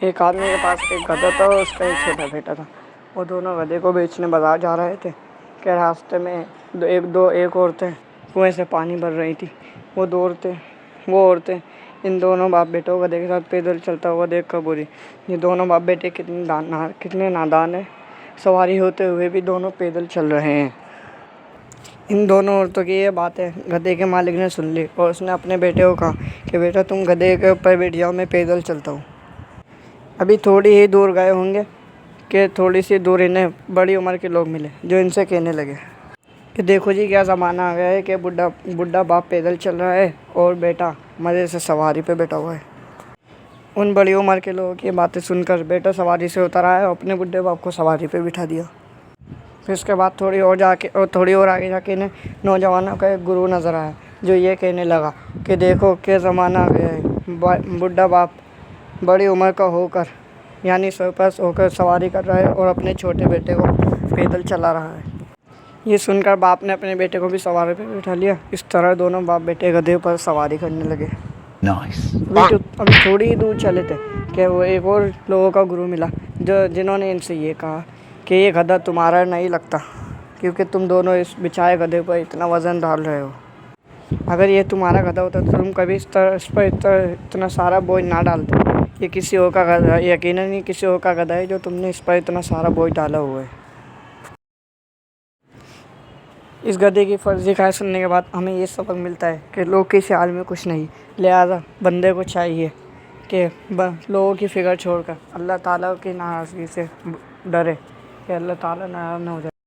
एक आदमी के पास एक गधा था और उसका एक छोटा बेटा था। वो दोनों गधे को बेचने बाजार जा रहे थे कि रास्ते में एक औरतें कुएं से पानी भर रही थी। वो औरतें इन दोनों बाप बेटों को गधे के साथ पैदल चलता हुआ देख कर बोली, ये दोनों बाप बेटे कितने नादान हैं। सवारी होते हुए भी दोनों पैदल चल रहे हैं। इन दोनों औरतों की ये बातें गधे के मालिक ने सुन ली और उसने अपने बेटे को कहा कि बेटा तुम गधे के ऊपर बैठ जाओ, मैं पैदल चलता हूँ। अभी थोड़ी ही दूर गए होंगे कि थोड़ी सी दूर इन्हें बड़ी उम्र के लोग मिले जो इनसे कहने लगे कि देखो जी, क्या ज़माना आ गया है कि बुढ़ा बाप पैदल चल रहा है और बेटा मज़े से सवारी पे बैठा हुआ है। उन बड़ी उम्र के लोगों की बातें सुनकर बेटा सवारी से उतर आया और अपने बुढ़े बाप को सवारी पे बिठा दिया। फिर उसके बाद थोड़ी और आगे जाके इन्हें नौजवानों का एक गुरु नज़र आया जो ये कहने लगा कि देखो क्या ज़माना आ गया है, बुढ़ा बाप बड़ी उम्र का होकर यानी सरपस होकर सवारी कर रहा है और अपने छोटे बेटे को पैदल चला रहा है। ये सुनकर बाप ने अपने बेटे को भी सवारी पे बिठा लिया। इस तरह दोनों बाप बेटे गधे पर सवारी करने लगे। अभी थोड़ी ही दूर चले थे कि वो एक और लोगों का गुरु मिला जिन्होंने इनसे ये कहा कि ये गधा तुम्हारा नहीं लगता, क्योंकि तुम दोनों इस बिछाए गधे पर इतना वज़न डाल रहे हो। अगर ये तुम्हारा गधा होता तो तुम कभी इस पर इतना सारा बोझ ना डालते। ये किसी और का गधा है, यकीनन ही किसी और का गधा है जो तुमने इस पर इतना सारा बोझ डाला हुआ है। इस गधे की फर्जी खैर सुनने के बाद हमें ये सबक मिलता है कि लोग किसी हाल में कुछ नहीं, लिहाजा बंदे को चाहिए कि लोगों की फ़िक्र छोड़कर अल्लाह ताला की नाराज़गी से डरे कि अल्लाह ताला नाराज़ ना हो जाए।